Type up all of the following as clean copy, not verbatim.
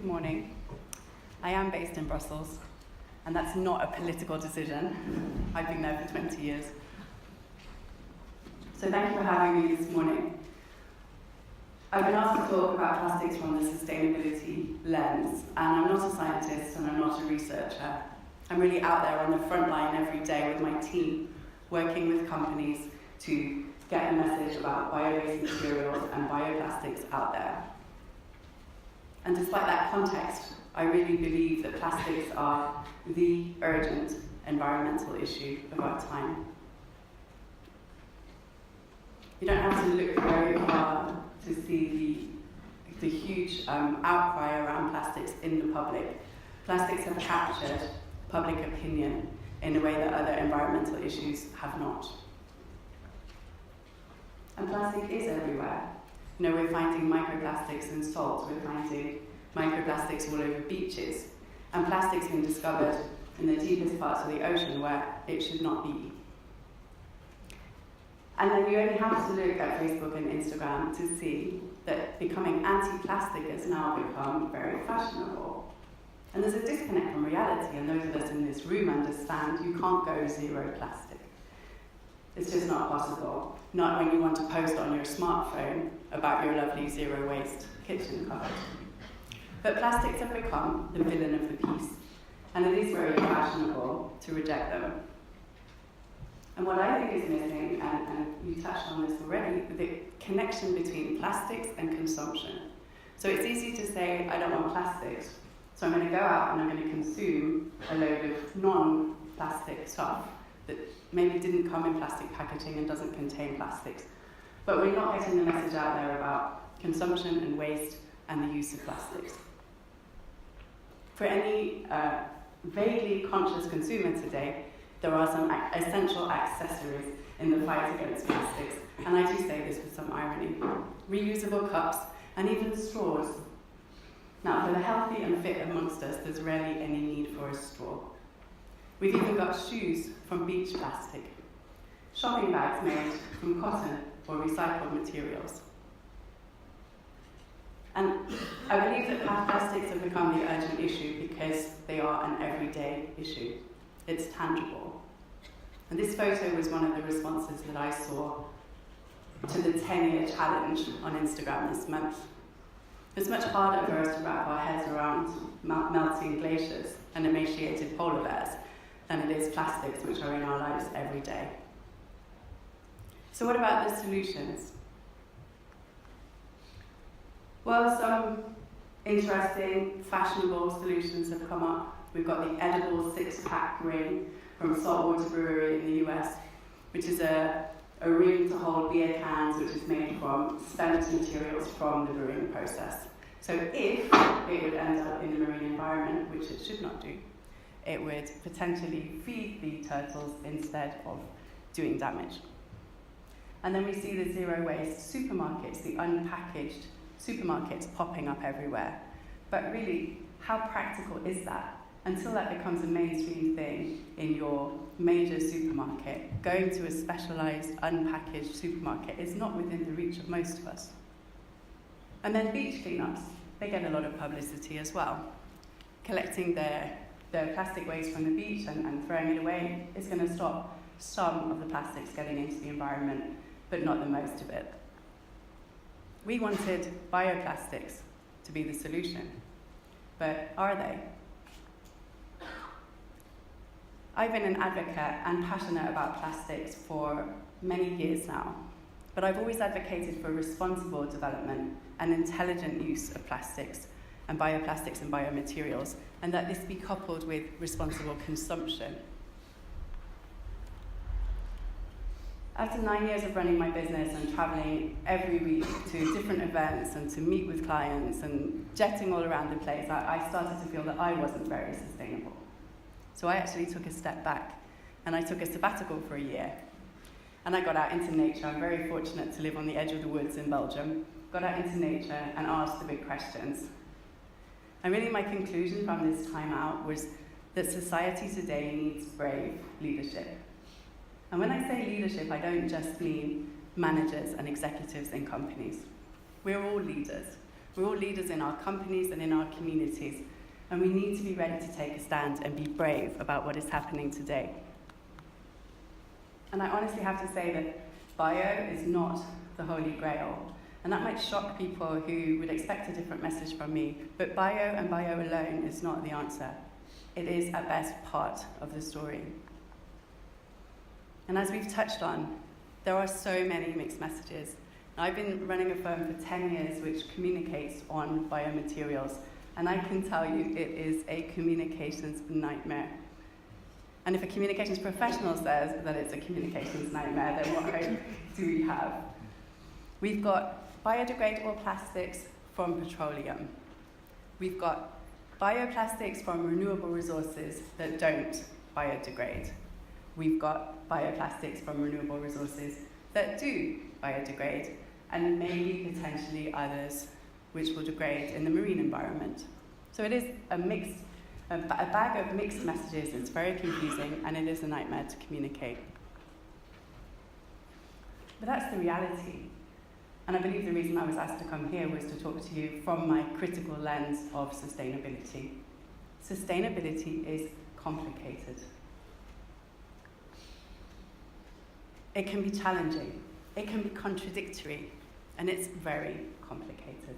Good morning. I am based in Brussels, and that's not a political decision. I've been there for 20 years. So thank you for having me this morning. I've been asked to talk about plastics from the sustainability lens, and I'm not a scientist and I'm not a researcher. I'm really out there on the front line every day with my team, working with companies to get a message about bio-based materials and bioplastics out there. And despite that context, I really believe that plastics are the urgent environmental issue of our time. You don't have to look very hard to see the huge outcry around plastics in the public. Plastics have captured public opinion in a way that other environmental issues have not. And plastic is everywhere. You know, we're finding microplastics in salt, we're finding microplastics all over beaches, and plastic's been discovered in the deepest parts of the ocean where it should not be. And then you only have to look at Facebook and Instagram to see that becoming anti-plastic has now become very fashionable. And there's a disconnect from reality, and those of us in this room understand you can't go zero plastic. It's just not possible. Not when you want to post on your smartphone about your lovely zero waste kitchen cupboard. But plastics have become the villain of the piece, and it is very fashionable to reject them. And what I think is missing, and you touched on this already, the connection between plastics and consumption. So it's easy to say, I don't want plastics, so I'm going to go out and I'm going to consume a load of non-plastic stuff that maybe didn't come in plastic packaging and doesn't contain plastics. But we're not getting the message out there about consumption and waste and the use of plastics. For any vaguely conscious consumer today, there are some essential accessories in the fight against plastics, and I do say this with some irony. Reusable cups and even straws. Now, for the healthy and fit amongst us, there's rarely any need for a straw. We've even got shoes from beach plastic, shopping bags made from cotton or recycled materials. And I believe that plastics have become the urgent issue because they are an everyday issue. It's tangible. And this photo was one of the responses that I saw to the 10-year challenge on Instagram this month. It's much harder for us to wrap our heads around melting glaciers and emaciated polar bears than it is plastics, which are in our lives every day. So what about the solutions? Well, some interesting, fashionable solutions have come up. We've got the edible six-pack ring from Saltwater Brewery in the US, which is a ring to hold beer cans, which is made from spent materials from the brewing process. So if it would end up in the marine environment, which it should not do, it would potentially feed the turtles instead of doing damage. And then we see the zero-waste supermarkets, the unpackaged supermarkets popping up everywhere. But really, how practical is that? Until that becomes a mainstream thing in your major supermarket, going to a specialized, unpackaged supermarket is not within the reach of most of us. And then beach cleanups, they get a lot of publicity as well. Collecting their plastic waste from the beach and throwing it away is going to stop some of the plastics getting into the environment, but not the most of it. We wanted bioplastics to be the solution, but are they? I've been an advocate and passionate about plastics for many years now, but I've always advocated for responsible development and intelligent use of plastics and bioplastics and biomaterials, and that this be coupled with responsible consumption. After 9 years of running my business and traveling every week to different events and to meet with clients and jetting all around the place, I started to feel that I wasn't very sustainable. So I actually took a step back and I took a sabbatical for a year. And I got out into nature. I'm very fortunate to live on the edge of the woods in Belgium. Got out into nature and asked the big questions. And really my conclusion from this time out was that society today needs brave leadership. And when I say leadership, I don't just mean managers and executives in companies. We're all leaders. We're all leaders in our companies and in our communities, and we need to be ready to take a stand and be brave about what is happening today. And I honestly have to say that bio is not the holy grail. And that might shock people who would expect a different message from me, but bio and bio alone is not the answer. It is, at best, part of the story. And as we've touched on, there are so many mixed messages. I've been running a firm for 10 years which communicates on biomaterials, and I can tell you it is a communications nightmare. And if a communications professional says that it's a communications nightmare, then what hope do we have? We've got biodegradable plastics from petroleum. We've got bioplastics from renewable resources that don't biodegrade. We've got bioplastics from renewable resources that do biodegrade, and maybe potentially others which will degrade in the marine environment. So it is a bag of mixed messages. It's very confusing, and it is a nightmare to communicate. But that's the reality. And I believe the reason I was asked to come here was to talk to you from my critical lens of sustainability. Sustainability is complicated. It can be challenging, it can be contradictory, and it's very complicated.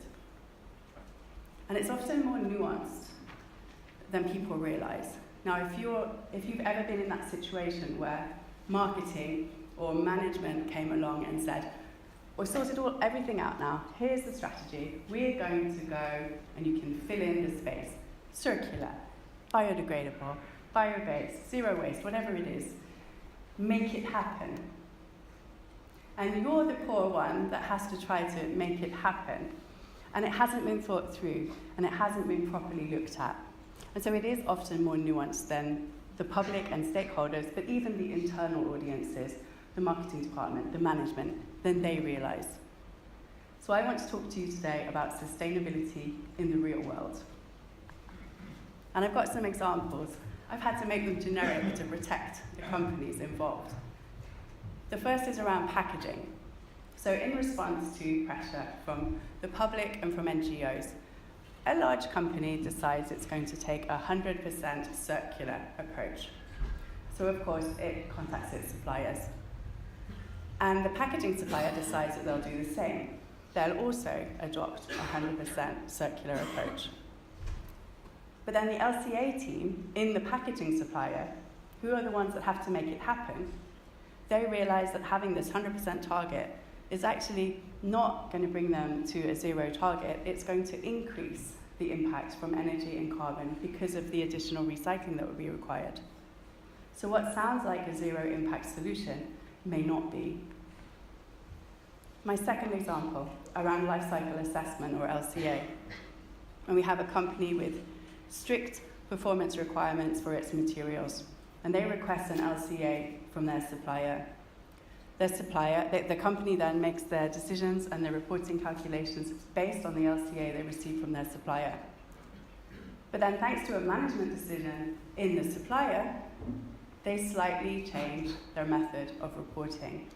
And it's often more nuanced than people realize. Now, if you've ever been in that situation where marketing or management came along and said, we've sorted everything out now, here's the strategy, we're going to go, and you can fill in the space, circular, biodegradable, bio-based, zero waste, whatever it is, make it happen. And you're the poor one that has to try to make it happen. And it hasn't been thought through, and it hasn't been properly looked at. And so it is often more nuanced than the public and stakeholders, but even the internal audiences, the marketing department, the management, than they realise. So I want to talk to you today about sustainability in the real world. And I've got some examples. I've had to make them generic to protect the companies involved. The first is around packaging. So in response to pressure from the public and from NGOs, a large company decides it's going to take a 100% circular approach. So of course it contacts its suppliers. And the packaging supplier decides that they'll do the same. They'll also adopt a 100% circular approach. But then the LCA team in the packaging supplier, who are the ones that have to make it happen, they realize that having this 100% target is actually not going to bring them to a zero target. It's going to increase the impact from energy and carbon because of the additional recycling that would be required. So what sounds like a zero impact solution may not be. My second example, around life cycle assessment, or LCA. And we have a company with strict performance requirements for its materials, and they request an LCA from their supplier. The company then makes their decisions and their reporting calculations based on the LCA they receive from their supplier. But then, thanks to a management decision in the supplier, they slightly change their method of reporting,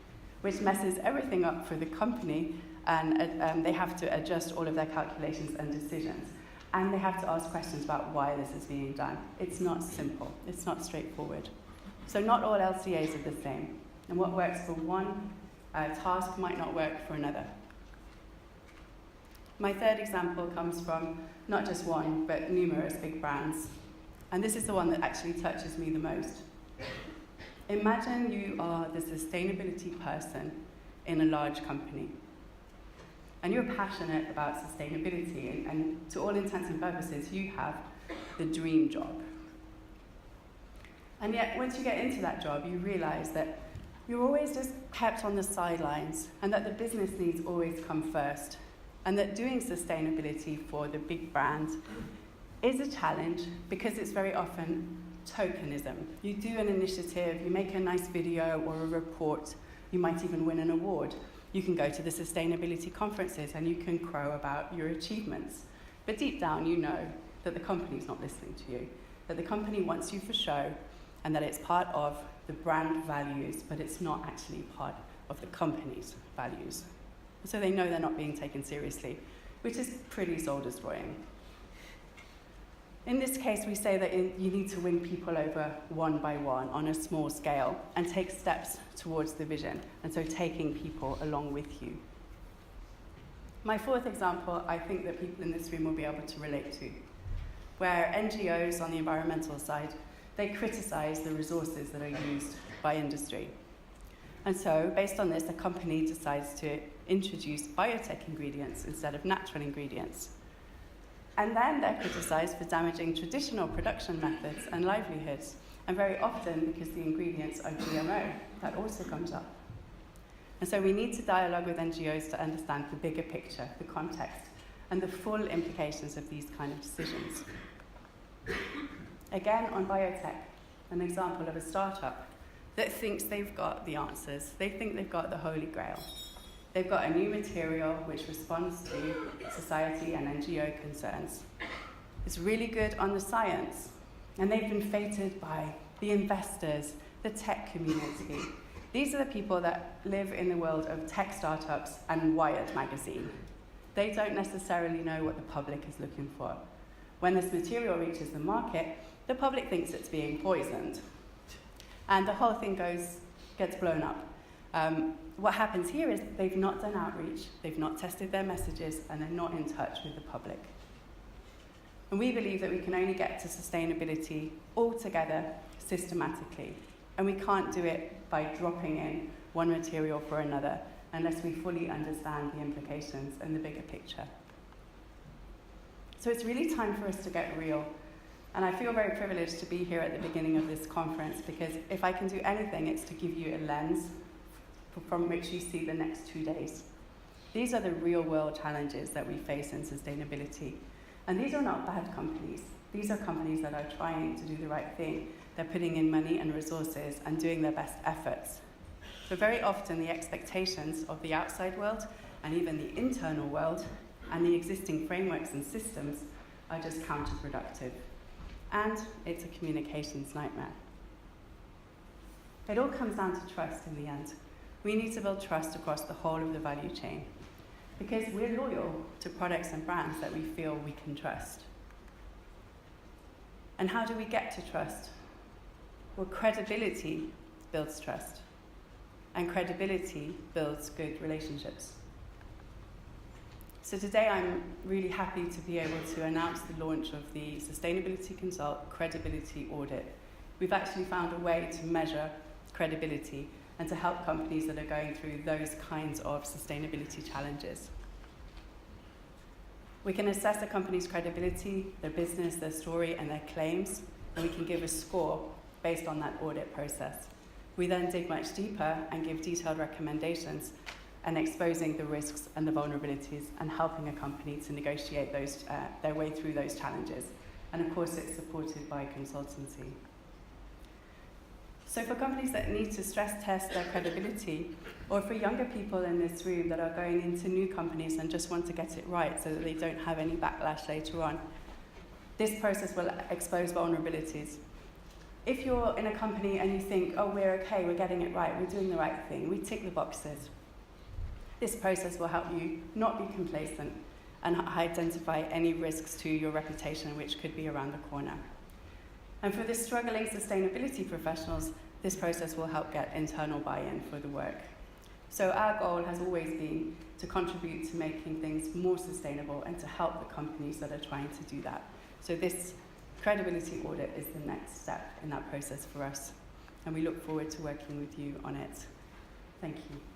which messes everything up for the company, and they have to adjust all of their calculations and decisions. And they have to ask questions about why this is being done. It's not simple. It's not straightforward. So not all LCAs are the same. And what works for one task might not work for another. My third example comes from not just one, but numerous big brands. And this is the one that actually touches me the most. Imagine you are the sustainability person in a large company. And you're passionate about sustainability, and to all intents and purposes, you have the dream job. And yet, once you get into that job, you realize that you're always just kept on the sidelines, and that the business needs always come first, and that doing sustainability for the big brand is a challenge because it's very often tokenism. You do an initiative, you make a nice video or a report, you might even win an award. You can go to the sustainability conferences and you can crow about your achievements. But deep down, you know that the company's not listening to you, that the company wants you for show, and that it's part of the brand values, but it's not actually part of the company's values. So they know they're not being taken seriously. which is pretty soul-destroying. In this case, we say that you need to win people over one by one on a small scale and take steps towards the vision, and so taking people along with you. My fourth example, I think that people in this room will be able to relate to, where NGOs on the environmental side, they criticize the resources that are used by industry. And so, based on this, a company decides to introduce biotech ingredients instead of natural ingredients. And then they're criticized for damaging traditional production methods and livelihoods, and very often because the ingredients are GMO. That also comes up. And so we need to dialogue with NGOs to understand the bigger picture, the context, and the full implications of these kind of decisions. Again, on biotech, an example of a startup that thinks they've got the answers. They think they've got the Holy Grail. They've got a new material which responds to society and NGO concerns. It's really good on the science, and they've been feted by the investors, the tech community. These are the people that live in the world of tech startups and Wired magazine. They don't necessarily know what the public is looking for. When this material reaches the market, the public thinks it's being poisoned. And the whole thing gets blown up. What happens here is they've not done outreach, they've not tested their messages, and they're not in touch with the public. And we believe that we can only get to sustainability altogether systematically. And we can't do it by dropping in one material for another unless we fully understand the implications and the bigger picture. So it's really time for us to get real. And I feel very privileged to be here at the beginning of this conference, because if I can do anything, it's to give you a lens from which you see the next 2 days. These are the real world challenges that we face in sustainability. And these are not bad companies. These are companies that are trying to do the right thing. They're putting in money and resources and doing their best efforts. But very often the expectations of the outside world and even the internal world and the existing frameworks and systems are just counterproductive. And it's a communications nightmare. It all comes down to trust in the end. We need to build trust across the whole of the value chain, because we're loyal to products and brands that we feel we can trust. And how do we get to trust? Well, credibility builds trust, and credibility builds good relationships. So today I'm really happy to be able to announce the launch of the Sustainability Consult Credibility Audit. We've actually found a way to measure credibility and to help companies that are going through those kinds of sustainability challenges. We can assess a company's credibility, their business, their story, and their claims, and we can give a score based on that audit process. We then dig much deeper and give detailed recommendations and exposing the risks and the vulnerabilities and helping a company to negotiate their way through those challenges. And of course, it's supported by consultancy. So for companies that need to stress test their credibility, or for younger people in this room that are going into new companies and just want to get it right so that they don't have any backlash later on, this process will expose vulnerabilities. If you're in a company and you think, oh, we're okay, we're getting it right, we're doing the right thing, we tick the boxes, this process will help you not be complacent and identify any risks to your reputation which could be around the corner. And for the struggling sustainability professionals, this process will help get internal buy-in for the work. So our goal has always been to contribute to making things more sustainable and to help the companies that are trying to do that. So this credibility audit is the next step in that process for us, and we look forward to working with you on it. Thank you.